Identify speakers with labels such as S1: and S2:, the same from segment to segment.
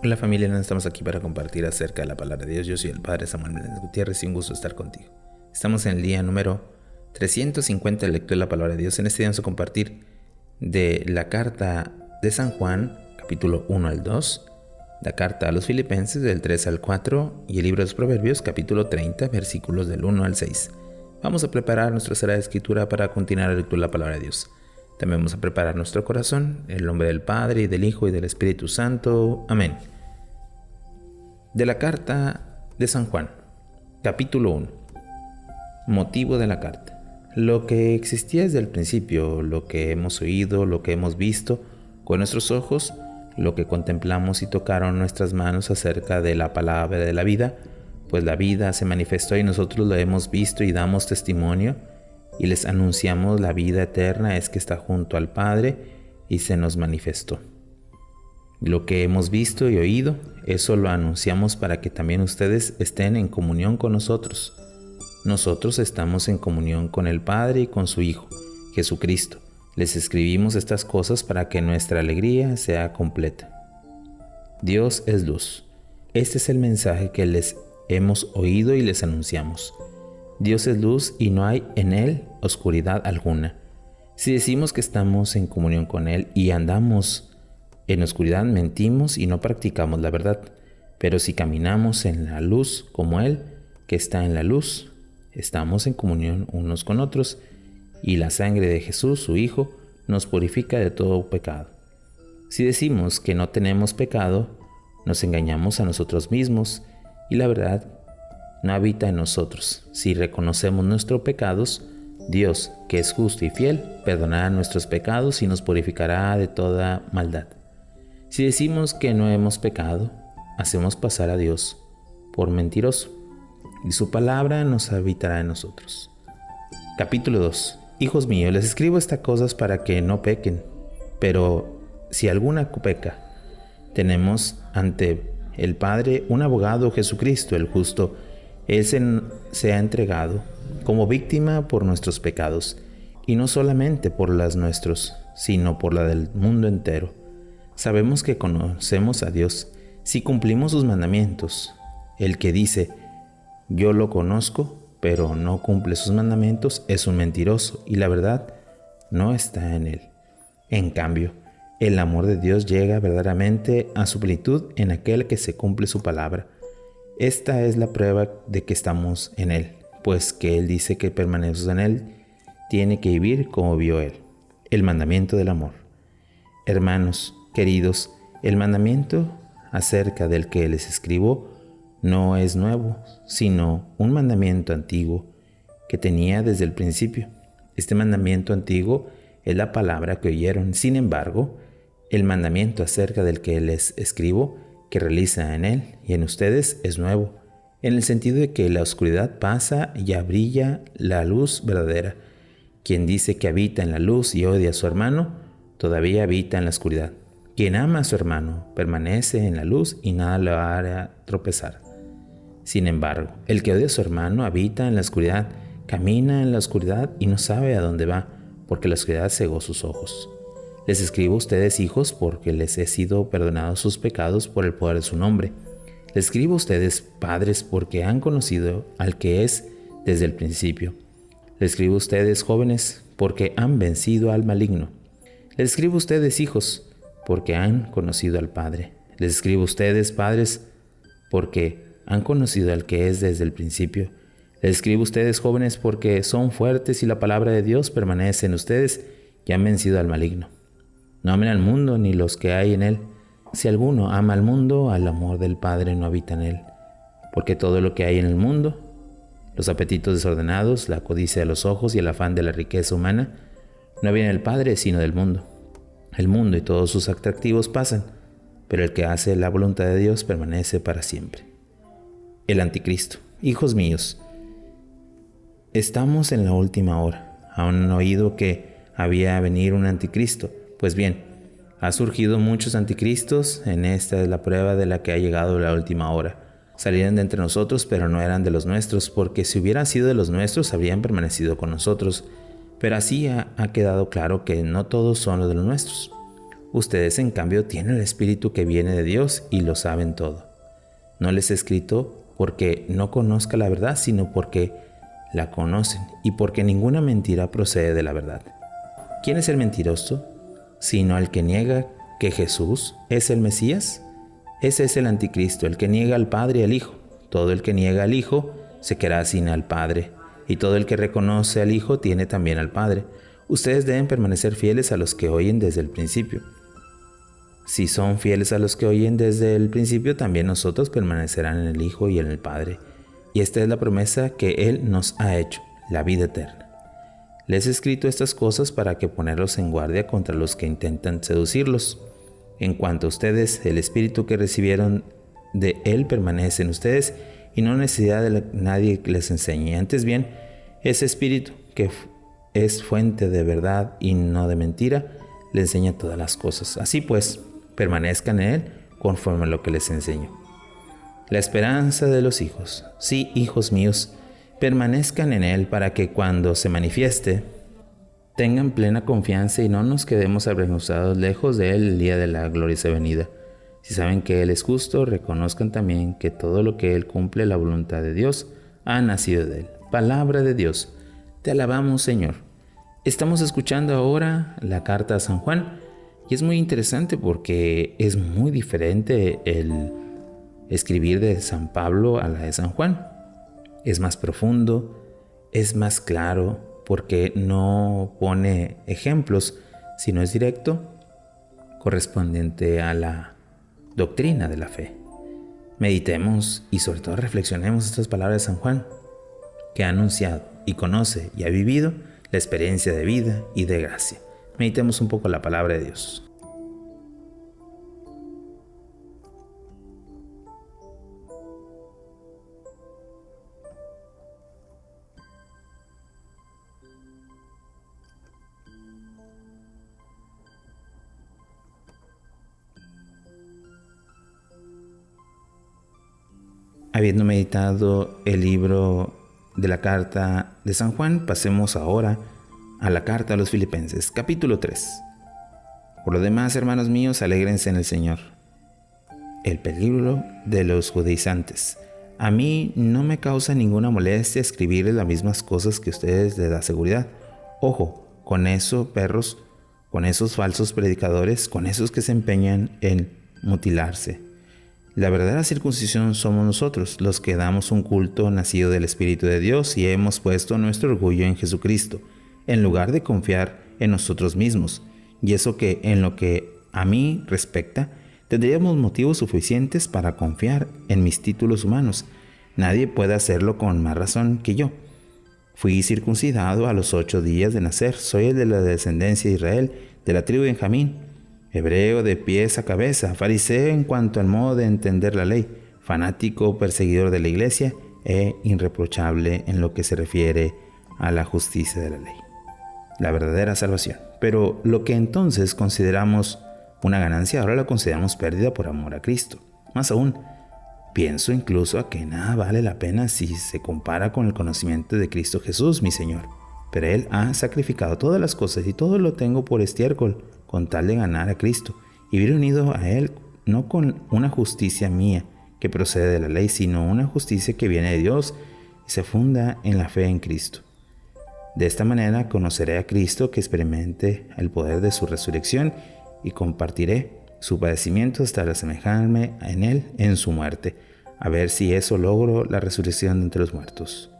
S1: Hola familia, no estamos aquí para compartir acerca de la palabra de Dios. Yo soy el Padre Samuel Meléndez Gutiérrez y un gusto estar contigo. Estamos en el día número 350 de lectura de la palabra de Dios. En este día vamos a compartir de la carta de San Juan, capítulo 1 al 2, la carta a los Filipenses del 3 al 4 y el libro de los Proverbios, capítulo 30, versículos del 1 al 6. Vamos a preparar nuestra sala de escritura para continuar la lectura de la palabra de Dios. También vamos a preparar nuestro corazón, en el nombre del Padre, y del Hijo, y del Espíritu Santo. Amén. De la carta de San Juan, capítulo 1. Motivo de la carta. Lo que existía desde el principio, lo que hemos oído, lo que hemos visto con nuestros ojos, lo que contemplamos y tocaron nuestras manos acerca de la palabra de la vida, pues la vida se manifestó y nosotros lo hemos visto y damos testimonio, y les anunciamos la vida eterna es que está junto al Padre y se nos manifestó. Lo que hemos visto y oído, eso lo anunciamos para que también ustedes estén en comunión con nosotros. Nosotros estamos en comunión con el Padre y con su Hijo, Jesucristo. Les escribimos estas cosas para que nuestra alegría sea completa. Dios es luz. Este es el mensaje que les hemos oído y les anunciamos. Dios es luz y no hay en Él oscuridad alguna. Si decimos que estamos en comunión con Él y andamos en oscuridad, mentimos y no practicamos la verdad. Pero si caminamos en la luz como Él, que está en la luz, estamos en comunión unos con otros, y la sangre de Jesús, su Hijo, nos purifica de todo pecado. Si decimos que no tenemos pecado, nos engañamos a nosotros mismos, y la verdad no habita en nosotros. Si reconocemos nuestros pecados, Dios, que es justo y fiel, perdonará nuestros pecados y nos purificará de toda maldad. Si decimos que no hemos pecado, hacemos pasar a Dios por mentiroso, y su palabra nos habitará en nosotros. Capítulo 2. Hijos míos, les escribo estas cosas para que no pequen, pero si alguna peca, tenemos ante el Padre un abogado, Jesucristo el justo. Él se ha entregado como víctima por nuestros pecados, y no solamente por las nuestros, sino por la del mundo entero. Sabemos que conocemos a Dios si cumplimos sus mandamientos. El que dice, yo lo conozco, pero no cumple sus mandamientos, es un mentiroso, y la verdad no está en él. En cambio, el amor de Dios llega verdaderamente a su plenitud en aquel que se cumple su palabra. Esta es la prueba de que estamos en Él, pues que Él dice que permanecemos en Él, tiene que vivir como vio Él. El mandamiento del amor. Hermanos, queridos, el mandamiento acerca del que les escribo no es nuevo, sino un mandamiento antiguo que tenía desde el principio. Este mandamiento antiguo es la palabra que oyeron. Sin embargo, el mandamiento acerca del que les escribo, que realiza en Él y en ustedes, es nuevo, en el sentido de que la oscuridad pasa y ya brilla la luz verdadera. Quien dice que habita en la luz y odia a su hermano, todavía habita en la oscuridad. Quien ama a su hermano permanece en la luz y nada lo hará tropezar. Sin embargo, el que odia a su hermano habita en la oscuridad, camina en la oscuridad y no sabe a dónde va, porque la oscuridad cegó sus ojos. Les escribo a ustedes, hijos, porque les he sido perdonados sus pecados por el poder de su nombre. Les escribo a ustedes, padres, porque han conocido al que es desde el principio. Les escribo a ustedes, jóvenes, porque han vencido al maligno. Les escribo a ustedes, hijos, porque han conocido al Padre. Les escribo a ustedes, padres, porque han conocido al que es desde el principio. Les escribo a ustedes, jóvenes, porque son fuertes y la palabra de Dios permanece en ustedes y han vencido al maligno. No amen al mundo ni los que hay en él. Si alguno ama al mundo, al amor del Padre no habita en él. Porque todo lo que hay en el mundo, los apetitos desordenados, la codicia de los ojos y el afán de la riqueza humana, no viene del Padre sino del mundo. El mundo y todos sus atractivos pasan, pero el que hace la voluntad de Dios permanece para siempre. El anticristo. Hijos míos, estamos en la última hora. ¿Han oído que había de venir un anticristo? Pues bien, ha surgido muchos anticristos, en esta es la prueba de la que ha llegado la última hora. Salieron de entre nosotros, pero no eran de los nuestros, porque si hubieran sido de los nuestros, habrían permanecido con nosotros. Pero así ha quedado claro que no todos son los de los nuestros. Ustedes, en cambio, tienen el Espíritu que viene de Dios y lo saben todo. No les he escrito porque no conozca la verdad, sino porque la conocen y porque ninguna mentira procede de la verdad. ¿Quién es el mentiroso? Sino el que niega que Jesús es el Mesías. Ese es el anticristo, el que niega al Padre y al Hijo. Todo el que niega al Hijo se quedará sin al Padre, y todo el que reconoce al Hijo tiene también al Padre. Ustedes deben permanecer fieles a los que oyen desde el principio. Si son fieles a los que oyen desde el principio, también nosotros permanecerán en el Hijo y en el Padre. Y esta es la promesa que Él nos ha hecho, la vida eterna. Les he escrito estas cosas para que ponerlos en guardia contra los que intentan seducirlos. En cuanto a ustedes, el Espíritu que recibieron de Él permanece en ustedes y no necesidad de nadie que les enseñe. Antes bien, ese Espíritu que es fuente de verdad y no de mentira, le enseña todas las cosas. Así pues, permanezcan en Él conforme a lo que les enseño. La esperanza de los hijos. Sí, hijos míos, permanezcan en Él para que cuando se manifieste tengan plena confianza y no nos quedemos avergonzados lejos de Él el día de la gloriosa venida. Si saben que Él es justo, reconozcan también que todo lo que Él cumple la voluntad de Dios ha nacido de Él. Palabra de Dios. Te alabamos, Señor. Estamos escuchando ahora la carta a San Juan y es muy interesante porque es muy diferente el escribir de San Pablo a la de San Juan. Es más profundo, es más claro porque no pone ejemplos, sino es directo, correspondiente a la doctrina de la fe. Meditemos y sobre todo reflexionemos estas palabras de San Juan, que ha anunciado y conoce y ha vivido la experiencia de vida y de gracia. Meditemos un poco la palabra de Dios. Habiendo meditado el libro de la carta de San Juan, pasemos ahora a la carta a los Filipenses, capítulo 3. Por lo demás, hermanos míos, alégrense en el Señor. El peligro de los judaizantes. A mí no me causa ninguna molestia escribirles las mismas cosas que a ustedes les da seguridad. Ojo, con eso, perros, con esos falsos predicadores, con esos que se empeñan en mutilarse. La verdadera circuncisión somos nosotros, los que damos un culto nacido del Espíritu de Dios y hemos puesto nuestro orgullo en Jesucristo, en lugar de confiar en nosotros mismos. Y eso que, en lo que a mí respecta, tendríamos motivos suficientes para confiar en mis títulos humanos. Nadie puede hacerlo con más razón que yo. Fui circuncidado a los 8 días de nacer, soy el de la descendencia de Israel, de la tribu de Benjamín. Hebreo de pies a cabeza, fariseo en cuanto al modo de entender la ley, fanático, perseguidor de la iglesia e irreprochable en lo que se refiere a la justicia de la ley, la verdadera salvación. Pero lo que entonces consideramos una ganancia, ahora lo consideramos pérdida por amor a Cristo. Más aún, pienso incluso a que nada vale la pena si se compara con el conocimiento de Cristo Jesús, mi Señor. Pero Él ha sacrificado todas las cosas y todo lo tengo por estiércol, con tal de ganar a Cristo y vivir unido a Él, no con una justicia mía que procede de la ley, sino una justicia que viene de Dios y se funda en la fe en Cristo. De esta manera conoceré a Cristo, que experimente el poder de su resurrección, y compartiré su padecimiento hasta asemejarme en Él en su muerte, a ver si eso logro la resurrección de entre los muertos.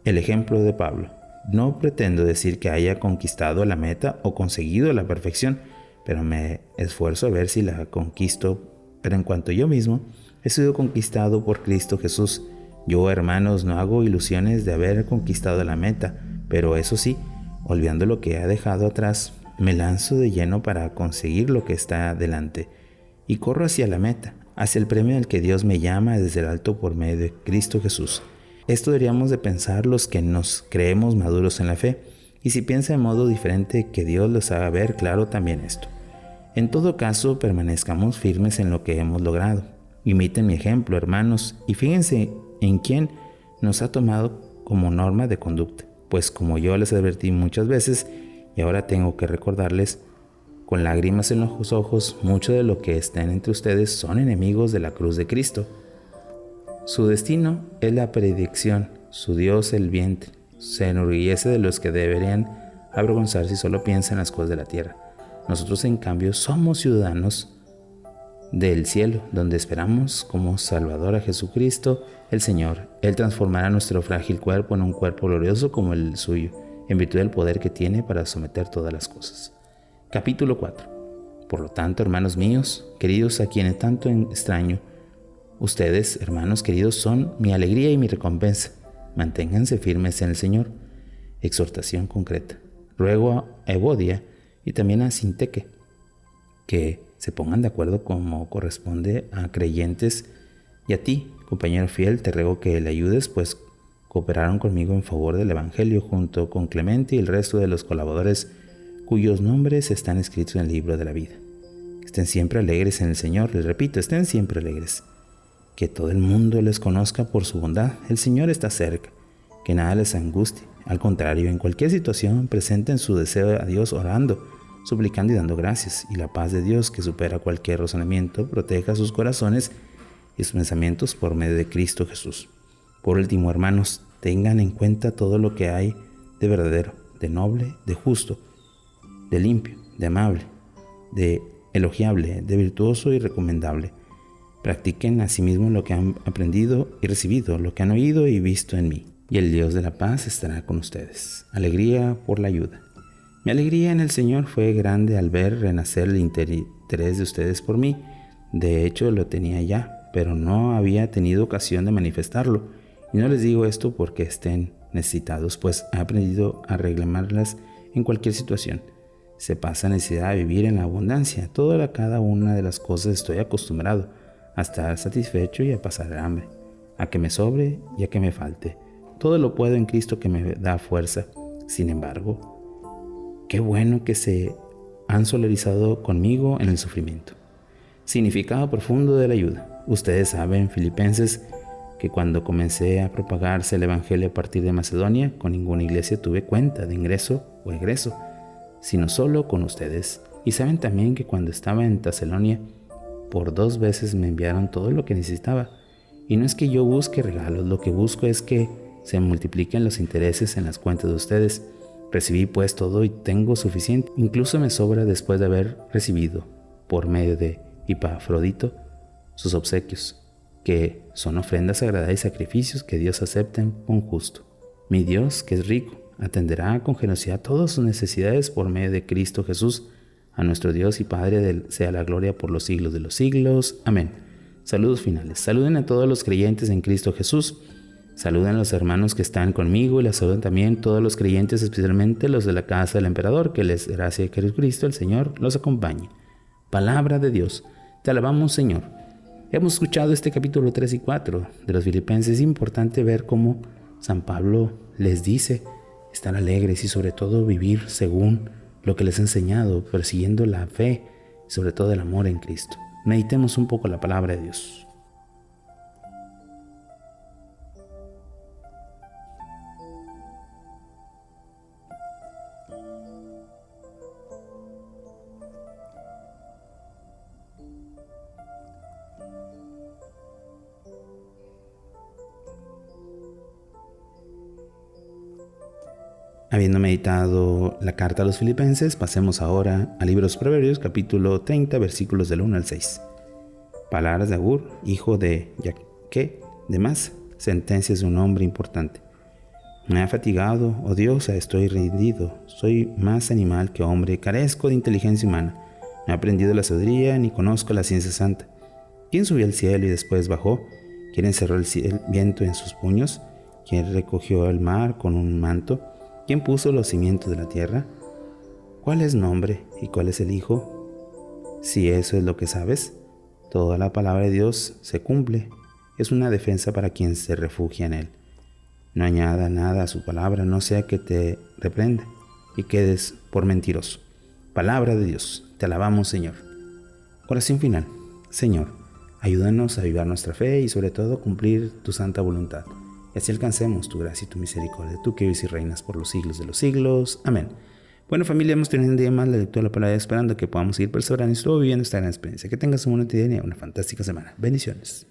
S1: El ejemplo de Pablo. No pretendo decir que haya conquistado la meta o conseguido la perfección, pero me esfuerzo a ver si la conquisto. Pero en cuanto a yo mismo, he sido conquistado por Cristo Jesús. Yo, hermanos, no hago ilusiones de haber conquistado la meta, pero eso sí, olvidando lo que he dejado atrás, me lanzo de lleno para conseguir lo que está delante, y corro hacia la meta, hacia el premio al que Dios me llama desde el alto por medio de Cristo Jesús. Esto deberíamos de pensar los que nos creemos maduros en la fe, y si piensa de modo diferente, que Dios los haga ver claro también esto. En todo caso, permanezcamos firmes en lo que hemos logrado. Imiten mi ejemplo, hermanos, y fíjense en quién nos ha tomado como norma de conducta, pues como yo les advertí muchas veces, y ahora tengo que recordarles, Con lágrimas en los ojos, muchos de los que están entre ustedes son enemigos de la cruz de Cristo. Su destino es la perdición, su Dios el vientre. Se enorgullece de los que deberían avergonzarse si solo piensan en las cosas de la tierra. Nosotros, en cambio, somos ciudadanos del cielo, donde esperamos como Salvador a Jesucristo el Señor. Él transformará nuestro frágil cuerpo en un cuerpo glorioso como el suyo, en virtud del poder que tiene para someter todas las cosas. Capítulo 4. Por lo tanto, hermanos míos, queridos, a quienes tanto extraño, ustedes, hermanos queridos, son mi alegría y mi recompensa. Manténganse firmes en el Señor. Exhortación concreta. Ruego a Evodia y también a Sinteque que se pongan de acuerdo como corresponde a creyentes, y a ti, compañero fiel, te ruego que le ayudes, pues cooperaron conmigo en favor del Evangelio junto con Clemente y el resto de los colaboradores cuyos nombres están escritos en el libro de la vida. Estén siempre alegres en el Señor, les repito, estén siempre alegres. Que todo el mundo les conozca por su bondad. El Señor está cerca. Que nada les angustie. Al contrario, en cualquier situación presenten su deseo a Dios orando, suplicando y dando gracias. Y la paz de Dios, que supera cualquier razonamiento, proteja sus corazones y sus pensamientos por medio de Cristo Jesús. Por último, hermanos, tengan en cuenta todo lo que hay de verdadero, de noble, de justo, de limpio, de amable, de elogiable, de virtuoso y recomendable. Practiquen asimismo lo que han aprendido y recibido, lo que han oído y visto en mí. Y el Dios de la paz estará con ustedes. Alegría por la ayuda. Mi alegría en el Señor fue grande al ver renacer el interés de ustedes por mí. De hecho, lo tenía ya, pero no había tenido ocasión de manifestarlo. Y no les digo esto porque estén necesitados, pues he aprendido a reclamarlas en cualquier situación. Se pasa necesidad de vivir en la abundancia. Cada una de las cosas estoy acostumbrado a estar satisfecho y a pasar hambre, a que me sobre y a que me falte. Todo lo puedo en Cristo que me da fuerza. Sin embargo, qué bueno que se han solidarizado conmigo en el sufrimiento. Significado profundo de la ayuda. Ustedes saben, filipenses, que cuando comencé a propagarse el Evangelio a partir de Macedonia, con ninguna iglesia tuve cuenta de ingreso o egreso, sino solo con ustedes. Y saben también que cuando estaba en Tesalónica, por 2 veces me enviaron todo lo que necesitaba. Y no es que yo busque regalos, lo que busco es que se multipliquen los intereses en las cuentas de ustedes. Recibí pues todo y tengo suficiente. Incluso me sobra después de haber recibido, por medio de Epafrodito, sus obsequios, que son ofrendas sagradas y sacrificios que Dios acepta con justo. Mi Dios, que es rico, atenderá con generosidad todas sus necesidades por medio de Cristo Jesús. A nuestro Dios y Padre sea la gloria por los siglos de los siglos. Amén. Saludos finales. Saluden a todos los creyentes en Cristo Jesús. Saluden a los hermanos que están conmigo y les saludan también todos los creyentes, especialmente los de la casa del emperador. Que les gracia de Jesucristo, el Señor, los acompañe. Palabra de Dios. Te alabamos, Señor. Hemos escuchado este capítulo 3 y 4 de los Filipenses. Es importante ver cómo San Pablo les dice estar alegres y sobre todo vivir según lo que les ha enseñado, persiguiendo la fe y sobre todo el amor en Cristo. Meditemos un poco la palabra de Dios. Habiendo meditado la carta a los Filipenses, pasemos ahora a Libros Proverbios, capítulo 30, versículos del 1 al 6. Palabras de Agur, hijo de Yaque, de Mas, sentencias de un hombre importante. Me ha fatigado, oh Dios, estoy rendido, soy más animal que hombre, carezco de inteligencia humana. No he aprendido la sabiduría, ni conozco la ciencia santa. ¿Quién subió al cielo y después bajó? ¿Quién encerró el viento en sus puños? ¿Quién recogió el mar con un manto? ¿Quién puso los cimientos de la tierra? ¿Cuál es nombre y cuál es el hijo? Si eso es lo que sabes, toda la palabra de Dios se cumple. Es una defensa para quien se refugia en él. No añada nada a su palabra, no sea que te reprenda y quedes por mentiroso. Palabra de Dios, te alabamos, Señor. Oración final. Señor, ayúdanos a avivar nuestra fe y sobre todo cumplir tu santa voluntad. Y así alcancemos tu gracia y tu misericordia, tú que vives y reinas por los siglos de los siglos. Amén. Bueno, familia, hemos tenido un día más la lectura de la palabra, esperando que podamos seguir perseverando y estuvo viviendo esta gran experiencia. Que tengas una bonita día y una fantástica semana. Bendiciones.